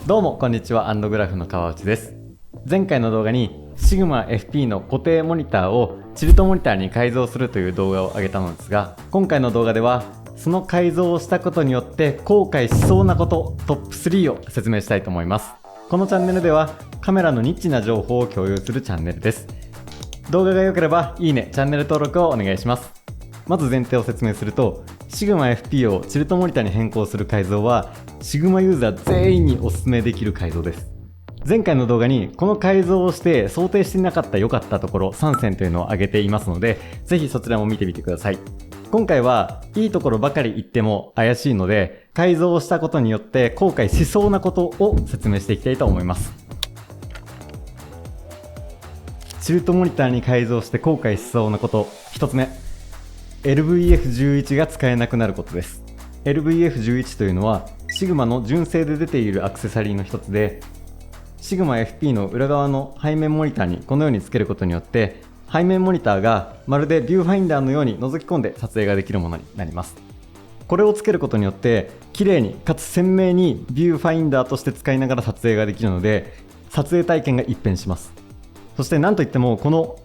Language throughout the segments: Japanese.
どうもこんにちは、アンドグラフの川内です。前回の動画に Sigma-FP の固定モニターをチルトモニターに改造するという動画を上げたのですが、今回の動画ではその改造をしたことによって後悔しそうなことトップ3を説明したいと思います。このチャンネルではカメラのニッチな情報を共有するチャンネルです。動画が良ければいいね、チャンネル登録をお願いします。まず前提を説明すると、Sigma-FP をチルトモニターに変更する改造は Sigma ユーザー全員にお勧めできる改造です。前回の動画にこの改造をして想定していなかった良かったところ3選というのを挙げていますので、ぜひそちらも見てみてください。今回はいいところばかり言っても怪しいので、改造をしたことによって後悔しそうなことを説明していきたいと思います。チルトモニターに改造して後悔しそうなこと、1つ目、LVF11 が使えなくなることです。LVF11 というのは Sigma の純正で出ているアクセサリーの一つで、 Sigma-FP の裏側の背面モニターにこのようにつけることによって、背面モニターがまるでビューファインダーのように覗き込んで撮影ができるものになります。これをつけることによって綺麗にかつ鮮明にビューファインダーとして使いながら撮影ができるので、撮影体験が一変します。そして何といってもこの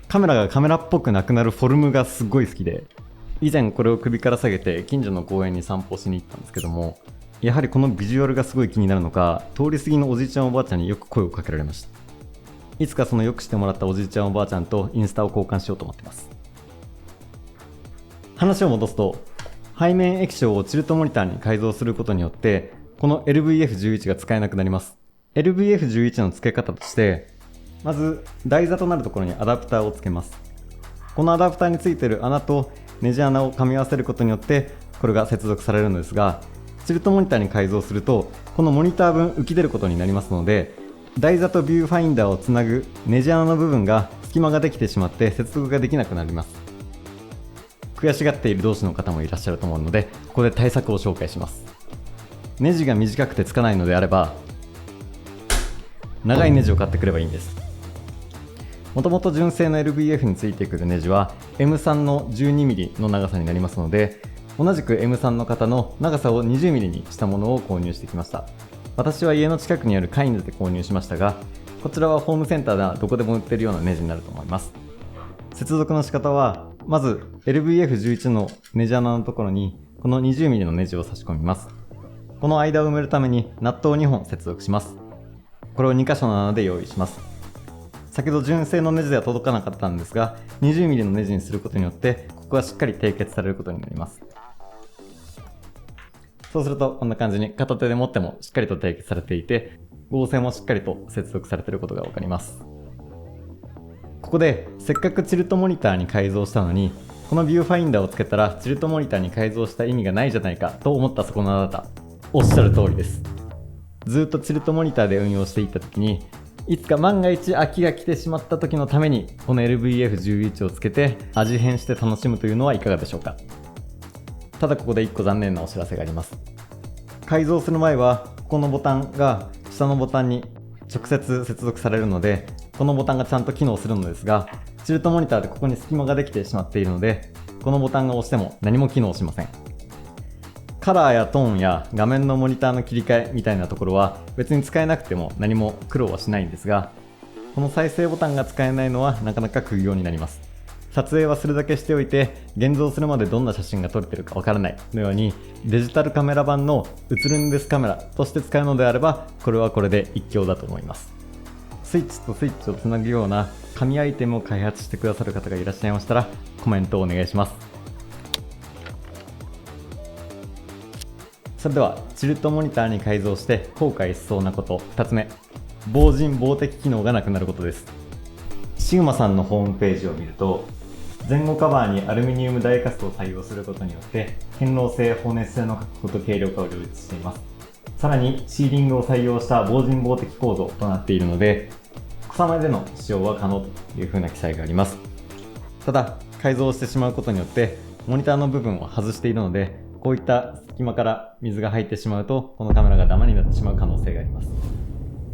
カメラがカメラっぽくなくなるフォルムがすごい好きで、以前これを首から下げて近所の公園に散歩しに行ったんですけども、やはりこのビジュアルがすごい気になるのか、通り過ぎのおじいちゃんおばあちゃんによく声をかけられました。いつかそのよくしてもらったおじいちゃんおばあちゃんとインスタを交換しようと思ってます。話を戻すと、背面液晶をチルトモニターに改造することによってこの LVF11 が使えなくなります。 LVF11 の付け方として、まず台座となるところにアダプターをつけます。このアダプターについている穴とネジ穴を噛み合わせることによってこれが接続されるのですが、チルトモニターに改造するとこのモニター分浮き出ることになりますので、台座とビューファインダーをつなぐネジ穴の部分が隙間ができてしまって接続ができなくなります。悔しがっている同士の方もいらっしゃると思うので、ここで対策を紹介します。ネジが短くてつかないのであれば長いネジを買ってくればいいんです。もともと純正の LVF についてくるネジは M3 の 12mm の長さになりますので、同じく M3 の方の長さを 20mm にしたものを購入してきました。私は家の近くにあるカインズで購入しましたが、こちらはホームセンターではどこでも売っているようなネジになると思います。接続の仕方は、まず LVF11 のネジ穴のところにこの 20mm のネジを差し込みます。この間を埋めるためにナットを2本接続します。これを2箇所の穴で用意します。先ほど純正のネジでは届かなかったんですが、 20mm のネジにすることによってここがしっかり締結されることになります。そうするとこんな感じに片手で持ってもしっかりと締結されていて、合成もしっかりと接続されていることが分かります。ここでせっかくチルトモニターに改造したのに、このビューファインダーをつけたらチルトモニターに改造した意味がないじゃないかと思ったそこのあなた、おっしゃる通りです。ずっとチルトモニターで運用していった時に、いつか万が一飽きが来てしまった時のためにこの LVF11 をつけて味変して楽しむというのはいかがでしょうか。ただここで1個残念なお知らせがあります。改造する前はここのボタンが下のボタンに直接接続されるので、このボタンがちゃんと機能するのですが、チルトモニターでここに隙間ができてしまっているので、このボタンが押しても何も機能しません。カラーやトーンや画面のモニターの切り替えみたいなところは別に使えなくても何も苦労はしないんですが、この再生ボタンが使えないのはなかなか苦行になります。撮影はするだけしておいて現像するまでどんな写真が撮れてるかわからないのように、デジタルカメラ版の映るんですカメラとして使うのであればこれはこれで一興だと思います。スイッチとスイッチをつなぐような紙アイテムを開発してくださる方がいらっしゃいましたらコメントをお願いします。それではチルトモニターに改造して後悔しそうなこと2つ目、防塵防滴機能がなくなることです。シグマさんのホームページを見ると、前後カバーにアルミニウムダイカストを採用することによって堅牢性、放熱性の確保と軽量化を両立しています。さらにシーリングを採用した防塵防滴構造となっているので、草間での使用は可能という風な記載があります。ただ改造してしまうことによってモニターの部分を外しているので、こういった隙間から水が入ってしまうとこのカメラがダマになってしまう可能性があります。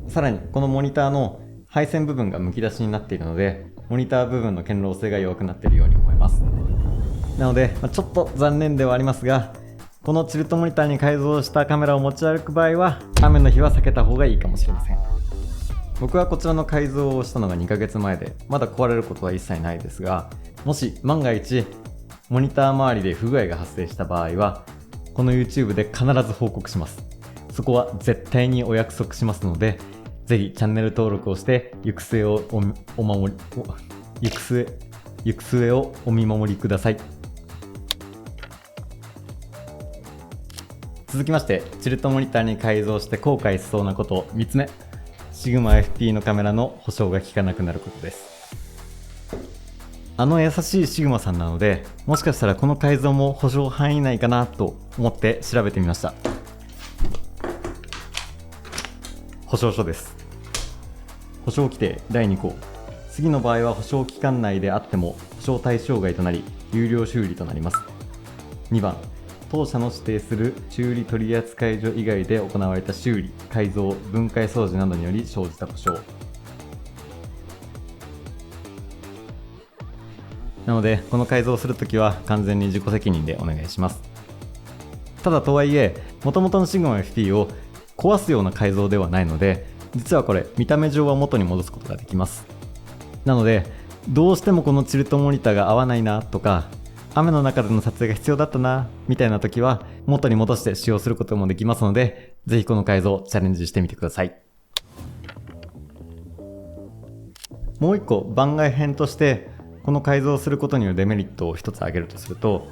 さらにこのモニターの配線部分がむき出しになっているので、モニター部分の堅牢性が弱くなっているように思います。なので、ちょっと残念ではありますが、このチルトモニターに改造したカメラを持ち歩く場合は雨の日は避けた方がいいかもしれません。僕はこちらの改造をしたのが2ヶ月前で、まだ壊れることは一切ないですが、もし万が一モニター周りで不具合が発生した場合はこの YouTube で必ず報告します。そこは絶対にお約束しますので、ぜひチャンネル登録をして行く末をお見守りください。続きまして、チルトモニターに改造して後悔しそうなこと3つ目、シグマ FP のカメラの保証が効かなくなることです。優しいシグマさんなので、もしかしたらこの改造も保証範囲内かなと思って調べてみました。保証書です。保証規定第2項、次の場合は保証期間内であっても保証対象外となり有料修理となります。2番、当社の指定する修理取扱所以外で行われた修理、改造、分解掃除などにより生じた故障。なのでこの改造をするときは完全に自己責任でお願いします。ただとはいえ、元々のシグマ FP を壊すような改造ではないので、実はこれ見た目上は元に戻すことができます。なのでどうしてもこのチルトモニターが合わないなとか、雨の中での撮影が必要だったなみたいな時は元に戻して使用することもできますので、ぜひこの改造チャレンジしてみてください。もう一個番外編としてこの改造をすることによるデメリットを一つ挙げるとすると、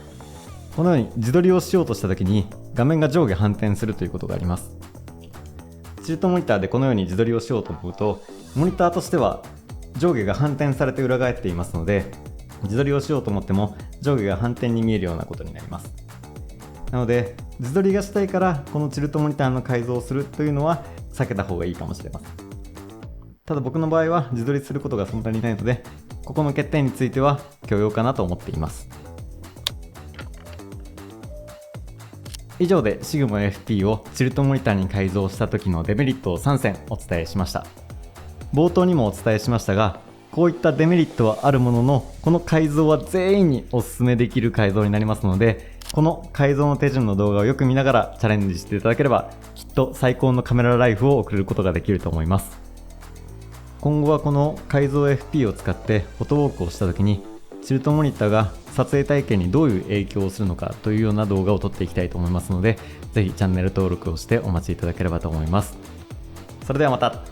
このように自撮りをしようとした時に画面が上下反転するということがあります。チルトモニターでこのように自撮りをしようと思うと、モニターとしては上下が反転されて裏返っていますので、自撮りをしようと思っても上下が反転に見えるようなことになります。なので自撮りがしたいからこのチルトモニターの改造をするというのは避けた方がいいかもしれません。ただ僕の場合は自撮りすることがそんなにないので、ここの欠点については許容かなと思っています。以上でシグマ FP をチルトモニターに改造した時のデメリットを3選お伝えしました。冒頭にもお伝えしましたが、こういったデメリットはあるものの、この改造は全員にお勧めできる改造になりますので、この改造の手順の動画をよく見ながらチャレンジしていただければ、きっと最高のカメラライフを送ることができると思います。今後はこの改造 FP を使ってフォトウォークをした時に、チルトモニターが撮影体験にどういう影響をするのかというような動画を撮っていきたいと思いますので、ぜひチャンネル登録をしてお待ちいただければと思います。それではまた。